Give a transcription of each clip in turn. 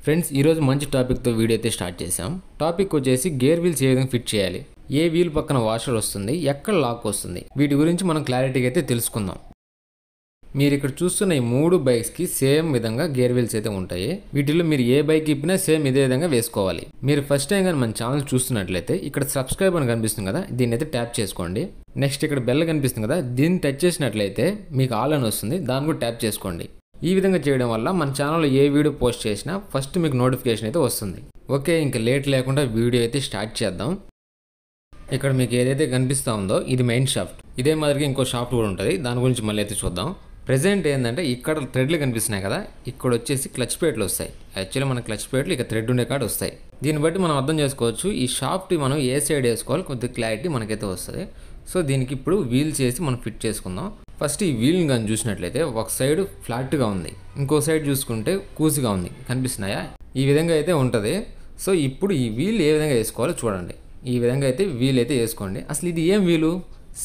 Friends ఈరోజు మంచి టాపిక్తో వీడియో అయితే స్టార్ట్ చేసాం. టాపిక్ వచ్చేసి గేర్ వీల్స్ ఏ విధంగా ఫిట్ చేయాలి, ఏ వీల్ పక్కన వాషర్ వస్తుంది, ఎక్కడ లాక్ వస్తుంది, వీటి గురించి మనం క్లారిటీగా అయితే తెలుసుకుందాం. మీరు ఇక్కడ చూస్తున్న ఈ 3 బైక్స్కి సేమ్ విధంగా గేర్ వీల్స్ అయితే ఉంటాయి. వీటిలో మీరు ఏ బైక్ ఇప్పినా సేమ్ ఇదే విధంగా వేసుకోవాలి. మీరు ఫస్ట్ టైం కానీ మన ఛానల్ చూస్తున్నట్లయితే ఇక్కడ సబ్స్క్రైబ్ అని కనిపిస్తుంది కదా, దీన్ని అయితే ట్యాప్ చేసుకోండి. నెక్స్ట్ ఇక్కడ బెల్ కనిపిస్తుంది కదా, దీన్ని టచ్ చేసినట్లయితే మీకు ఆల్ అని వస్తుంది, దాన్ని కూడా ట్యాప్ చేసుకోండి. ఈ విధంగా చేయడం వల్ల మన ఛానల్లో ఏ వీడియో పోస్ట్ చేసినా ఫస్ట్ మీకు నోటిఫికేషన్ అయితే వస్తుంది. ఓకే, ఇంకా లేట్ లేకుండా వీడియో అయితే స్టార్ట్ చేద్దాం. ఇక్కడ మీకు ఏదైతే కనిపిస్తూ ఉందో ఇది మెయిన్ షాఫ్ట్. ఇదే మాదిరిగా ఇంకో షాఫ్ట్ కూడా ఉంటుంది, దాని గురించి మళ్ళీ అయితే చూద్దాం. ప్రెజెంట్ ఏంటంటే ఇక్కడ థ్రెడ్లు కనిపిస్తున్నాయి కదా, ఇక్కడ వచ్చేసి క్లచ్ ప్లేట్లు వస్తాయి. యాక్చువల్లీ మన క్లచ్ ప్లేట్లు ఇక థ్రెడ్ ఉండే కాడ వస్తాయి. దీన్ని బట్టి మనం అర్థం చేసుకోవచ్చు ఈ షాఫ్ట్ మనం ఏ సైడ్ వేసుకోవాలి, కొద్దిగా క్లారిటీ మనకైతే వస్తుంది. సో దీనికి ఇప్పుడు వీల్స్ వేసి మనం ఫిట్ చేసుకుందాం. ఫస్ట్ ఈ వీల్ని కానీ చూసినట్లయితే ఒక సైడ్ ఫ్లాట్గా ఉంది, ఇంకో సైడ్ చూసుకుంటే కూసిగా ఉంది, కనిపిస్తున్నాయా? ఈ విధంగా అయితే ఉంటుంది. సో ఇప్పుడు ఈ వీల్ ఏ విధంగా వేసుకోవాలో చూడండి. ఈ విధంగా అయితే వీల్ అయితే వేసుకోండి. అసలు ఇది ఏం wheel?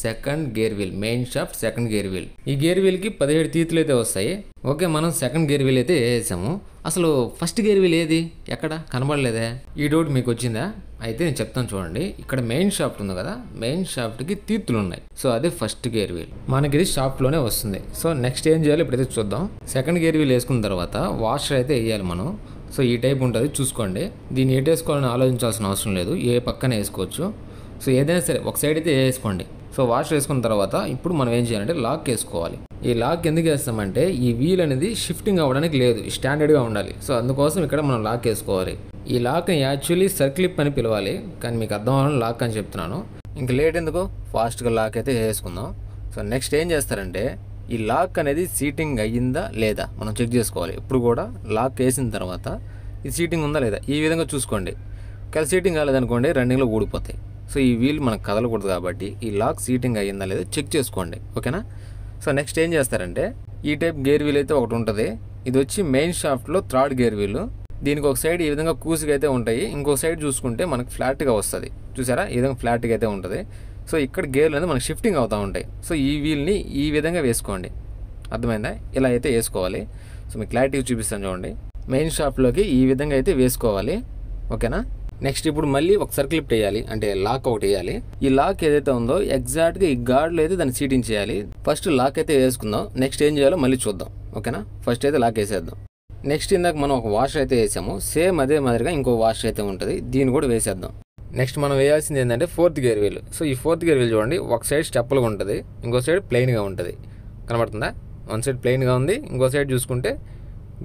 Second gear wheel, main shaft second gear wheel. ఈ గేర్ వీల్కి 17 తీతులు అయితే వస్తాయి. ఓకే, మనం సెకండ్ గేర్ వీల్ అయితే వేసాము. అసలు ఫస్ట్ గేర్ వీల్ ఏది? ఎక్కడ కనబడలేదే? ఈ డౌట్ మీకు వచ్చిందా? అయితే నేను చెప్తాను చూడండి. ఇక్కడ మెయిన్ షాఫ్ట్ ఉంది కదా, మెయిన్ షాఫ్ట్కి తీతులు ఉన్నాయి. సో అదే ఫస్ట్ గేర్ వీల్, మనకి ఇది షాఫ్ట్లోనే వస్తుంది. సో నెక్స్ట్ ఏం చేయాలి ఇప్పుడైతే చూద్దాం. సెకండ్ గేర్ వీల్ వేసుకున్న తర్వాత వాషర్ అయితే వేయాలి మనం. సో ఈ టైప్ ఉంటుంది, చూసుకోండి. దీన్ని ఏటు వేసుకోవాలని ఆలోచించాల్సిన అవసరం లేదు, ఏ పక్కన వేసుకోవచ్చు. సో ఏదైనా సరే ఒక సైడ్ అయితే వేసుకోండి. సో వాష్ వేసుకున్న తర్వాత ఇప్పుడు మనం ఏం చేయాలంటే లాక్ వేసుకోవాలి. ఈ లాక్ ఎందుకు వేస్తామంటే ఈ వీల్ అనేది షిఫ్టింగ్ అవ్వడానికి లేదు, స్టాండర్డ్గా ఉండాలి. సో అందుకోసం ఇక్కడ మనం లాక్ వేసుకోవాలి. ఈ లాక్ని యాక్చువల్లీ సర్క్లిప్ అని పిలవాలి, కానీ మీకు అర్థం అవ్వాలని లాక్ అని చెప్తున్నాను. ఇంకా లేట్ ఎందుకు, ఫాస్ట్గా లాక్ అయితే వేసుకుందాం. సో నెక్స్ట్ ఏం చేస్తారంటే ఈ లాక్ అనేది సీటింగ్ అయ్యిందా లేదా మనం చెక్ చేసుకోవాలి. ఇప్పుడు కూడా లాక్ వేసిన తర్వాత ఇది సీటింగ్ ఉందా లేదా ఈ విధంగా చూసుకోండి. ఒకవేళ సీటింగ్ కాలేదనుకోండి రన్నింగ్లో ఊడిపోతాయి. సో ఈ వీల్ మనకు కదలకూడదు కాబట్టి ఈ లాక్ సీటింగ్ అయ్యిందా లేదా చెక్ చేసుకోండి, ఓకేనా? సో నెక్స్ట్ ఏం చేస్తారంటే ఈ టైప్ గేర్ వీల్ అయితే ఒకటి ఉంటుంది. ఇది వచ్చి మెయిన్ షాఫ్ట్లో థర్డ్ గేర్ వీల్. దీనికి ఒక సైడ్ ఈ విధంగా కూసిగా అయితే ఉంటాయి, ఇంకో సైడ్ చూసుకుంటే మనకు ఫ్లాట్గా వస్తుంది. చూసారా, ఈ విధంగా ఫ్లాట్గా అయితే ఉంటుంది. సో ఇక్కడ గేర్లు అనేది మనకు షిఫ్టింగ్ అవుతూ ఉంటాయి. సో ఈ వీల్ని ఈ విధంగా వేసుకోండి, అర్థమైందా? ఇలా అయితే వేసుకోవాలి. సో మీకు క్లారిటీగా చూపిస్తాను చూడండి. మెయిన్ షాఫ్ట్లోకి ఈ విధంగా అయితే వేసుకోవాలి, ఓకేనా? నెక్స్ట్ ఇప్పుడు మళ్ళీ ఒక సర్క్లిప్ వేయాలి, అంటే లాక్ ఒకటి వేయాలి. ఈ లాక్ ఏదైతే ఉందో ఎగ్జాక్ట్గా ఈ గార్డ్లో అయితే దాన్ని సీటింగ్ చేయాలి. ఫస్ట్ లాక్ అయితే వేసుకుందాం, నెక్స్ట్ ఏం చేయాలో మళ్ళీ చూద్దాం, ఓకేనా? ఫస్ట్ అయితే లాక్ వేసేద్దాం. నెక్స్ట్ ఇందాక మనం ఒక వాషర్ అయితే వేసాము, సేమ్ అదే మాదిరిగా ఇంకో వాషర్ అయితే ఉంటుంది, దీన్ని కూడా వేసేద్దాం. నెక్స్ట్ మనం వేయాల్సింది ఏంటంటే ఫోర్త్ గేర్ వీల్. సో ఈ ఫోర్త్ గేర్ వీల్ చూడండి, ఒక సైడ్ స్టెప్పులుగా ఉంటుంది, ఇంకో సైడ్ ప్లెయిన్గా ఉంటుంది, కనబడుతుందా? వన్ సైడ్ ప్లెయిన్గా ఉంది, ఇంకో సైడ్ చూసుకుంటే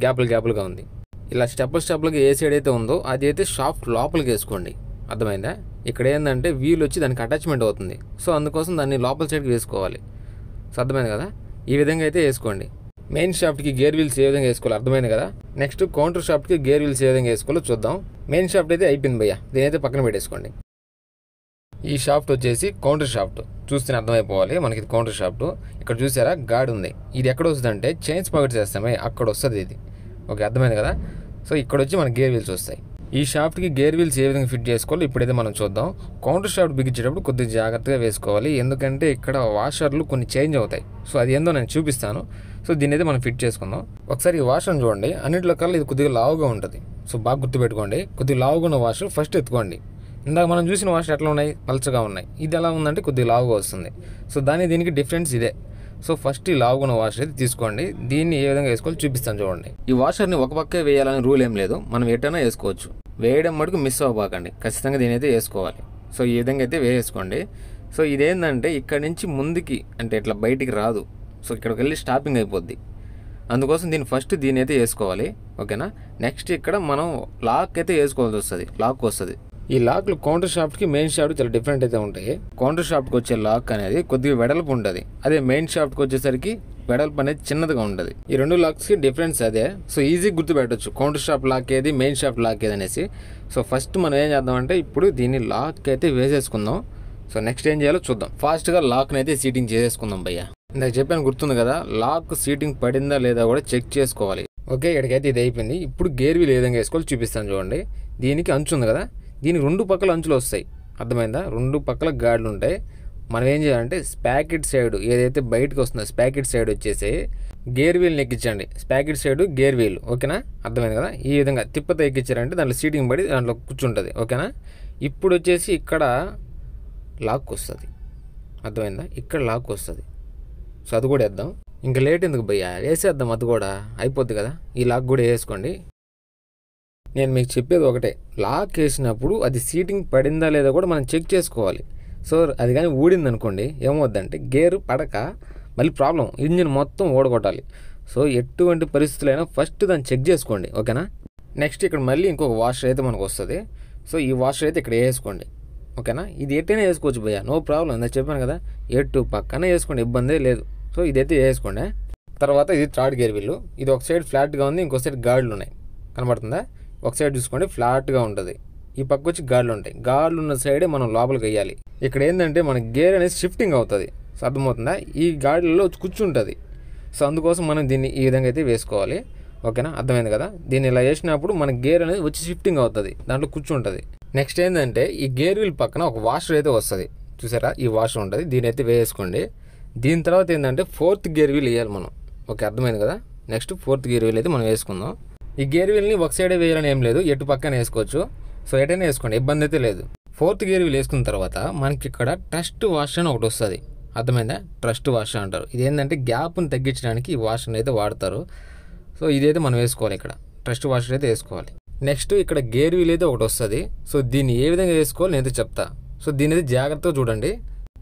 గ్యాపులుగా ఉంది. ఇలా స్టెప్పులకి ఏ సైడ్ అయితే ఉందో అది అయితే షాఫ్ట్ లోపలికి వేసుకోండి, అర్థమైందా? ఇక్కడ ఏంటంటే వీల్ వచ్చి దానికి అటాచ్మెంట్ అవుతుంది. సో అందుకోసం దాన్ని లోపల సైడ్కి వేసుకోవాలి. సో అర్థమైంది కదా, ఈ విధంగా అయితే వేసుకోండి. మెయిన్ షాఫ్ట్కి గేర్ వీల్స్ ఏ విధంగా వేసుకోవాలి అర్థమైంది కదా. నెక్స్ట్ కౌంటర్ షాఫ్ట్కి గేర్ వీల్స్ ఏ విధంగా వేసుకోవాలో చూద్దాం. మెయిన్ షాఫ్ట్ అయితే అయిపోయింది భయ్య, దీనైతే పక్కన పెట్టేసుకోండి. ఈ షాఫ్ట్ వచ్చేసి కౌంటర్ షాఫ్ట్, చూస్తే అర్థమైపోవాలి మనకి ఇది కౌంటర్ షాఫ్ట్. ఇక్కడ చూసారా గార్డ్ ఉంది, ఇది ఎక్కడ వస్తుంది అంటే చైన్స్ పాకెట్స్ వేస్తామే అక్కడ వస్తుంది ఇది, ఓకే అర్థమైంది కదా. సో ఇక్కడ వచ్చి మనకి గేర్ వీల్స్ వస్తాయి. ఈ షాఫ్ట్కి గేర్ వీల్స్ ఏ విధంగా ఫిట్ చేసుకోవాలి ఇప్పుడైతే మనం చూద్దాం. కౌంటర్ షాఫ్ట్ బిగించేటప్పుడు కొద్దిగా జాగ్రత్తగా వేసుకోవాలి, ఎందుకంటే ఇక్కడ వాషర్లు కొన్ని చేంజ్ అవుతాయి. సో అది ఏందో నేను చూపిస్తాను. సో దీన్ని అయితే మనం ఫిట్ చేసుకుందాం. ఒకసారి ఈ వాషర్ని చూడండి, అన్నింటిలో కల్లా ఇది కొద్దిగా లావుగా ఉంటుంది. సో బాగా గుర్తుపెట్టుకోండి, కొద్దిగా లావుగా ఉన్న వాషర్ ఫస్ట్ ఎత్తుకోండి. ఇందాక మనం చూసిన వాషర్ ఎట్లా ఉన్నాయి, పల్చగా ఉన్నాయి. ఇది ఎలా ఉందంటే కొద్దిగా లావుగా వస్తుంది. సో దీనికి డిఫరెన్స్ ఇదే. సో ఫస్ట్ ఈ లావుగున్న వాషర్ అయితే తీసుకోండి, దీన్ని ఏ విధంగా వేసుకోవాలి చూపిస్తాను చూడండి. ఈ వాషర్ని ఒక పక్కే వేయాలని రూల్ ఏం లేదు, మనం ఎటైనా వేసుకోవచ్చు. వేయడం మటుకు మిస్ అవ్వకండి, ఖచ్చితంగా దీని అయితే వేసుకోవాలి. సో ఈ విధంగా అయితే వేసుకోండి. సో ఇదేంటంటే ఇక్కడ నుంచి ముందుకి అంటే ఇట్లా బయటికి రాదు. సో ఇక్కడికి వెళ్ళి స్టాపింగ్ అయిపోద్ది, అందుకోసం దీన్ని అయితే వేసుకోవాలి, ఓకేనా? నెక్స్ట్ ఇక్కడ మనం లాక్ అయితే వేసుకోవాల్సి వస్తుంది, లాక్ వస్తుంది. ఈ లాక్లు కౌంటర్ షాఫ్ట్కి మెయిన్ షాఫ్ట్ చాలా డిఫరెంట్ అయితే ఉంటాయి. కౌంటర్ షాఫ్ట్కి వచ్చే లాక్ అనేది కొద్దిగా వెడల్పు ఉంటుంది, అదే మెయిన్ షాఫ్ట్కి వచ్చేసరికి వెడల్పు అనేది చిన్నదిగా ఉంటుంది. ఈ రెండు లాక్స్కి డిఫరెన్స్ అదే. సో ఈజీ గుర్తుపెట్టవచ్చు కౌంటర్ షాఫ్ట్ లాక్ ఏది, మెయిన్ షాఫ్ట్ లాక్ ఏది అనేసి. సో ఫస్ట్ మనం ఏం చేద్దామంటే ఇప్పుడు దీన్ని లాక్ అయితే వేసేసుకుందాం. సో నెక్స్ట్ ఏం చేయాలో చూద్దాం. ఫాస్ట్గా లాక్ని అయితే సీటింగ్ చేసేసుకుందాం భయ్య. ఇందాక చెప్పాను గుర్తుంది కదా, లాక్ సీటింగ్ పడిందా లేదా కూడా చెక్ చేసుకోవాలి. ఓకే, ఇక్కడికైతే ఇది అయిపోయింది. ఇప్పుడు గేర్ వీల్ ఏ విధంగా వేసుకోవాలి చూపిస్తాను చూడండి. దీనికి అంచు ఉంది కదా, దీనికి 2 పక్కల అంచులు వస్తాయి, అర్థమైందా? 2 పక్కల గాడ్లు ఉంటాయి. మనం ఏం చేయాలంటే స్పాకెట్ సైడ్ ఏదైతే బయటకు వస్తుందో స్పాకెట్ సైడ్ వచ్చేసి గేర్ వీల్ని ఎక్కించండి. స్పాకెట్ సైడ్ గేర్ వీల్, ఓకేనా? అర్థమైంది కదా? ఈ విధంగా తిప్పతో ఎక్కించారంటే దాంట్లో సీటింగ్ పడి దాంట్లో కూర్చుంటుంది, ఓకేనా? ఇప్పుడు వచ్చేసి ఇక్కడ లాక్ వస్తుంది, అర్థమైందా? ఇక్కడ లాక్ వస్తుంది. సో అది కూడా వేద్దాం. ఇంకా లేట్ ఎందుకు భయ్యా, వేసేద్దాం, అది కూడా అయిపోద్ది కదా. ఈ లాక్ కూడా వేసుకోండి. నేను మీకు చెప్పేది ఒకటే, లాక్ వేసినప్పుడు అది సీటింగ్ పడిందా లేదా కూడా మనం చెక్ చేసుకోవాలి. సో అది కానీ ఊడింది అనుకోండి ఏమవుద్దంటే గేరు పడక మళ్ళీ ప్రాబ్లం, ఇంజిన్ మొత్తం ఓడగొట్టాలి. సో ఎటువంటి పరిస్థితులైనా ఫస్ట్ దాన్ని చెక్ చేసుకోండి, ఓకేనా? నెక్స్ట్ ఇక్కడ మళ్ళీ ఇంకొక వాషర్ అయితే మనకు వస్తుంది. సో ఈ వాషర్ అయితే ఇక్కడ వేసుకోండి, ఓకేనా? ఇది ఎట్టైనా వేసుకోవచ్చు భయ్యా, నో ప్రాబ్లం. నేను చెప్పాను కదా, ఎటు పక్కన వేసుకోండి, ఇబ్బందే లేదు. సో ఇదైతే వేసుకోండి. తర్వాత ఇది థర్డ్ గేర్ వీల్. ఇది ఒక సైడ్ ఫ్లాట్గా ఉంది, ఇంకో సైడ్ గాడ్లు ఉన్నాయి, కనబడుతుందా? ఒక సైడ్ చూసుకోండి ఫ్లాట్గా ఉంటుంది, ఈ పక్క వచ్చి గాడ్లు ఉంటాయి. గాడ్లు ఉన్న సైడే మనం లోపలికి వేయాలి. ఇక్కడ ఏంటంటే మన గేర్ అనేది షిఫ్టింగ్ అవుతుంది, సో అర్థమవుతుందా? ఈ గాడ్లలో కూర్చుంటుంది. సో అందుకోసం మనం దీన్ని ఈ విధంగా అయితే వేసుకోవాలి, ఓకేనా? అర్థమైంది కదా? దీన్ని ఇలా వేసినప్పుడు మన గేర్ అనేది వచ్చి షిఫ్టింగ్ అవుతుంది, దాంట్లో కూర్చుంటుంది. నెక్స్ట్ ఏంటంటే ఈ గేర్ వీల్ పక్కన ఒక వాషర్ అయితే వస్తుంది, చూసారా? ఈ వాషర్ ఉంటుంది, దీని అయితే వేసుకోండి. దీని తర్వాత ఏంటంటే ఫోర్త్ గేర్ వీల్ వేయాలి మనం, ఓకే? అర్థమైంది కదా? నెక్స్ట్ ఫోర్త్ గేర్ వీల్ అయితే మనం వేసుకుందాం. ఈ గేర్ వీల్ని ఒక సైడే వేయాలని ఏం లేదు, ఎటు పక్కన వేసుకోవచ్చు. సో ఎటైనా వేసుకోండి, ఇబ్బంది అయితే లేదు. ఫోర్త్ గేర్ వీల్ వేసుకున్న తర్వాత మనకి ఇక్కడ ట్రస్ట్ వాషర్ అని ఒకటి వస్తుంది, అర్థమైందా? ట్రస్ట్ వాషర్ అంటారు. ఇది ఏంటంటే గ్యాప్ని తగ్గించడానికి ఈ వాషర్ని అయితే వాడతారు. సో ఇదైతే మనం వేసుకోవాలి, ఇక్కడ ట్రస్ట్ వాషర్ అయితే వేసుకోవాలి. నెక్స్ట్ ఇక్కడ గేర్ వీల్ అయితే ఒకటి వస్తుంది. సో దీన్ని ఏ విధంగా వేసుకోవాలి నేనైతే చెప్తా. సో దీని అయితే జాగ్రత్తగా చూడండి.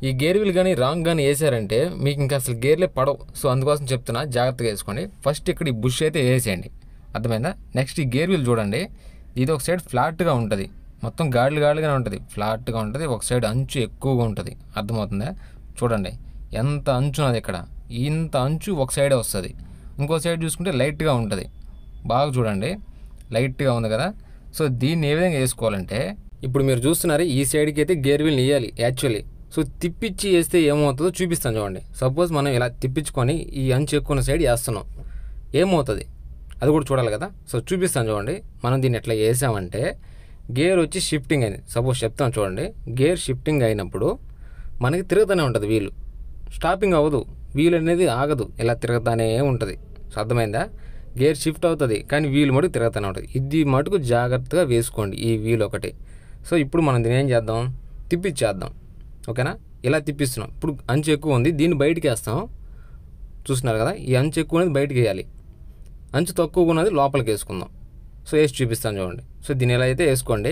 ఈ గేర్ వీల్ కానీ రాంగ్ కానీ వేసారంటే మీకు ఇంకా అసలు గేర్లే పడవు. సో అందుకోసం చెప్తున్నా, జాగ్రత్తగా వేసుకోండి. ఫస్ట్ ఇక్కడ ఈ బుష్ అయితే వేసేయండి, అర్థమైందా? నెక్స్ట్ ఈ గేర్ వీల్ చూడండి, ఇది ఒక సైడ్ ఫ్లాట్గా ఉంటుంది, మొత్తం గాడిగానే ఉంటుంది, ఫ్లాట్గా ఉంటుంది. ఒక సైడ్ అంచు ఎక్కువగా ఉంటుంది, అర్థమవుతుందా? చూడండి ఎంత అంచు ఉన్నది ఇక్కడ, ఇంత అంచు ఒక సైడే వస్తుంది. ఇంకో సైడ్ చూసుకుంటే లైట్గా ఉంటుంది, బాగా చూడండి, లైట్గా ఉంది కదా. సో దీన్ని ఏ విధంగా వేసుకోవాలంటే ఇప్పుడు మీరు చూస్తున్నారు, ఈ సైడ్కి అయితే గేర్ వీల్ని వేయాలి యాక్చువల్లీ. సో తిప్పించి వేస్తే ఏమవుతుందో చూపిస్తాను చూడండి. సపోజ్ మనం ఇలా తిప్పించుకొని ఈ అంచు ఎక్కువ సైడ్ వేస్తున్నాం, ఏమవుతుంది అది కూడా చూడాలి కదా. సో చూపిస్తాను చూడండి. మనం దీన్ని ఎట్లా వేసామంటే గేర్ వచ్చి షిఫ్టింగ్ అయింది, సపోజ్ చెప్తాను చూడండి. గేర్ షిఫ్టింగ్ అయినప్పుడు మనకి తిరుగుతూనే ఉంటుంది, వీలు స్టాపింగ్ అవ్వదు, వీల్ అనేది ఆగదు, ఇలా తిరుగుతూనే ఉంటుంది. సో అర్థమైందా? గేర్ షిఫ్ట్ అవుతుంది కానీ వీల్ మటుకు తిరుగుతూనే ఉంటుంది. ఇది మటుకు జాగ్రత్తగా వేసుకోండి, ఈ వీల్ ఒకటి. సో ఇప్పుడు మనం దీన్ని ఏం చేద్దాం, తిప్పించేద్దాం, ఓకేనా? ఇలా తిప్పిస్తున్నాం. ఇప్పుడు అంచు ఎక్కువ ఉంది, దీన్ని బయటికి వేస్తాం, చూస్తున్నారు కదా? ఈ అంచు ఎక్కువ ఉన్నది బయటికి వేయాలి, అంచు తక్కువగా ఉన్నది లోపలికి వేసుకుందాం. సో వేసి చూపిస్తాను చూడండి. సో దీన్ని ఇలా అయితే వేసుకోండి.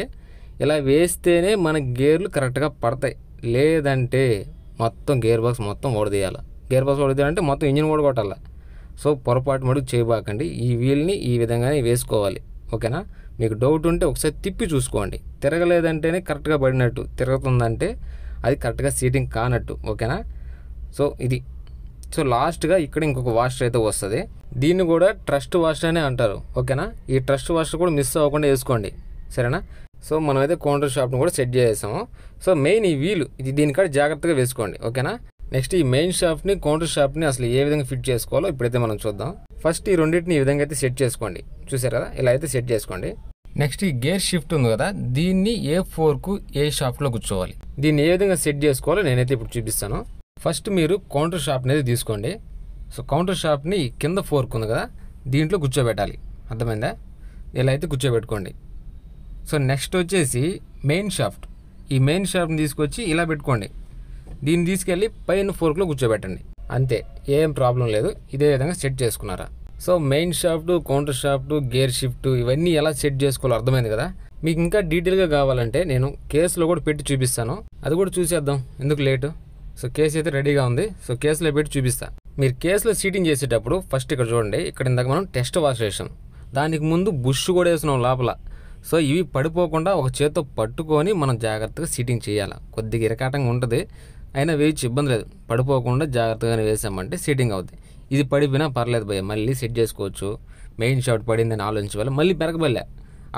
ఇలా వేస్తేనే మన గేర్లు కరెక్ట్గా పడతాయి, లేదంటే మొత్తం గేర్ బాక్స్ మొత్తం ఓడదీయాలి. గేర్ బాక్స్ ఓడదీయాలంటే మొత్తం ఇంజిన్ కూడా కొట్టాలి. సో పొరపాటు మటుకు చేయబాకండి, ఈ వీల్ని ఈ విధంగానే వేసుకోవాలి, ఓకేనా? మీకు డౌట్ ఉంటే ఒకసారి తిప్పి చూసుకోండి. తిరగలేదంటేనే కరెక్ట్గా పడినట్టు, తిరుగుతుందంటే అది కరెక్ట్గా సీటింగ్ కానట్టు, ఓకేనా? సో ఇది. సో లాస్ట్గా ఇక్కడ ఇంకొక వాషర్ అయితే వస్తుంది, దీన్ని కూడా ట్రస్ట్ వాషర్ అనే అంటారు, ఓకేనా? ఈ ట్రస్ట్ వాషర్ కూడా మిస్ అవ్వకుండా వేసుకోండి, సరేనా? సో మనమైతే కౌంటర్ షాప్ని కూడా సెట్ చేసాము. సో మెయిన్ ఈ వీలు ఇది దీనికాడ జాగ్రత్తగా వేసుకోండి, ఓకేనా? నెక్స్ట్ ఈ మెయిన్ షాఫ్ట్ని కౌంటర్ షాఫ్ట్ని అసలు ఏ విధంగా ఫిట్ చేసుకోవాలో ఇప్పుడైతే మనం చూద్దాం. ఫస్ట్ ఈ రెండింటిని ఈ విధంగా అయితే సెట్ చేసుకోండి, చూసారు కదా? ఇలా అయితే సెట్ చేసుకోండి. నెక్స్ట్ ఈ గేర్ షిఫ్ట్ ఉంది కదా, దీన్ని A4కు ఏ షాఫ్ట్లో కూర్చోవాలి. దీన్ని ఏ విధంగా సెట్ చేసుకోవాలో నేనైతే ఇప్పుడు చూపిస్తాను. ఫస్ట్ మీరు కౌంటర్ షాఫ్ట్ని అయితే తీసుకోండి. సో కౌంటర్ షాఫ్ట్ని కింద ఫోర్క్ ఉంది కదా, దీంట్లో కూర్చోబెట్టాలి, అర్థమైందా? ఇలా అయితే కూర్చోబెట్టుకోండి. సో నెక్స్ట్ వచ్చేసి మెయిన్ షాఫ్ట్, ఈ మెయిన్ షాఫ్ట్ని తీసుకొచ్చి ఇలా పెట్టుకోండి. దీన్ని తీసుకెళ్ళి పైన ఫోర్క్లో కూర్చోబెట్టండి, అంతే, ఏం ప్రాబ్లం లేదు. ఇదే విధంగా సెట్ చేసుకున్నారా? So main shaft, counter shaft, gear shift ఇవన్నీ ఎలా సెట్ చేసుకోవాలో అర్థమైంది కదా. మీకు ఇంకా డీటెయిల్గా కావాలంటే నేను కేసులో కూడా పెట్టి చూపిస్తాను, అది కూడా చూసేద్దాం, ఎందుకు లేటు. సో కేసు అయితే రెడీగా ఉంది, సో కేసులో పెట్టి చూపిస్తా. మీరు కేసులో సీటింగ్ చేసేటప్పుడు ఫస్ట్ ఇక్కడ చూడండి, ఇక్కడ ఇందాక మనం టెస్ట్ వాష్ వేసాం, దానికి ముందు బుష్ కూడా వేసినాం లోపల. సో ఇవి పడిపోకుండా ఒక చేత్తో పట్టుకొని మనం జాగ్రత్తగా సీటింగ్ చేయాలి. కొద్దిగా ఇరకాటంగా ఉంటుంది, అయినా వేయచ్చు, ఇబ్బంది లేదు. పడిపోకుండా జాగ్రత్తగానే వేసామంటే సీటింగ్ అవుతుంది. ఇది పడిపోయినా పర్లేదు భయ్య, మళ్ళీ సెట్ చేసుకోవచ్చు. మెయిన్ షాఫ్ట్ పడిందని ఆలోచించాలి, మళ్ళీ పెరగబల్లే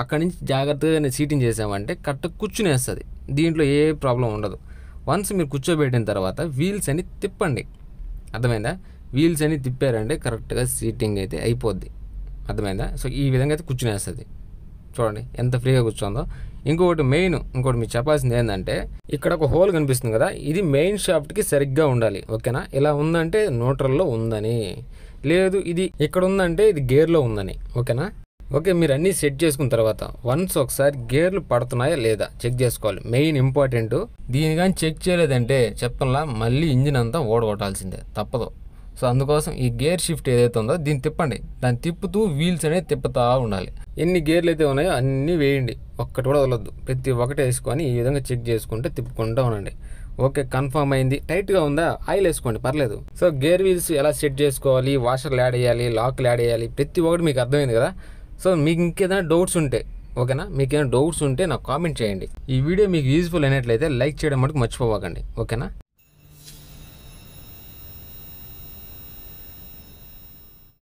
అక్కడి నుంచి జాగ్రత్తగా సీటింగ్ చేసామంటే కరెక్ట్ కూర్చుని వేస్తుంది, దీంట్లో ఏ ప్రాబ్లం ఉండదు. వన్స్ మీరు కూర్చోబెట్టిన తర్వాత వీల్స్ అని తిప్పండి, అర్థమైందా? వీల్స్ అని తిప్పారంటే కరెక్ట్గా సీటింగ్ అయితే అయిపోద్ది, అర్థమైందా? సో ఈ విధంగా అయితే కూర్చుని వేస్తుంది, చూడండి ఎంత ఫ్రీగా కూర్చోందో. ఇంకొకటి మీకు చెప్పాల్సింది ఏంటంటే ఇక్కడ ఒక హోల్ కనిపిస్తుంది కదా, ఇది మెయిన్ షాఫ్ట్కి సరిగ్గా ఉండాలి. ఓకేనా, ఇలా ఉందంటే న్యూట్రల్లో ఉందని, లేదు ఇది ఇక్కడ ఉందంటే ఇది గేర్లో ఉందని. ఓకేనా, ఓకే. మీరు అన్నీ సెట్ చేసుకున్న తర్వాత వన్స్ ఒకసారి గేర్లు పడుతున్నాయా లేదా చెక్ చేసుకోవాలి, మెయిన్ ఇంపార్టెంట్. దీని కానీ చెక్ చేయలేదంటే చెప్తున్నా మళ్ళీ ఇంజిన్ అంతా ఓడగొట్టాల్సిందే, తప్పదు. సో అందుకోసం ఈ గేర్ షిఫ్ట్ ఏదైతే ఉందో దీన్ని తిప్పండి, దాన్ని తిప్పుతూ వీల్స్ అనేది తిప్పుతూ ఉండాలి. ఎన్ని గేర్లు అయితే ఉన్నాయో అన్నీ వేయండి, ఒక్కటి కూడా వదలొద్దు. ప్రతి ఒక్కటి వేసుకొని ఈ విధంగా చెక్ చేసుకుంటే తిప్పుకుంటూ ఉండండి. ఓకే, కన్ఫర్మ్ అయింది. టైట్గా ఉందా, ఆయిల్ వేసుకోండి, పర్లేదు. సో గేర్ వీల్స్ ఎలా సెట్ చేసుకోవాలి, వాషర్లు యాడ్ చేయాలి, లాక్లు యాడ్ చేయాలి, ప్రతి ఒక్కటి మీకు అర్థమైంది కదా. సో మీకు ఇంకేదైనా డౌట్స్ ఉంటే, ఓకేనా, మీకు ఏమైనా డౌట్స్ ఉంటే నాకు కామెంట్ చేయండి. ఈ వీడియో మీకు యూజ్ఫుల్ అయినట్లయితే లైక్ చేయడం మటుకు మర్చిపోకండి. ఓకేనా.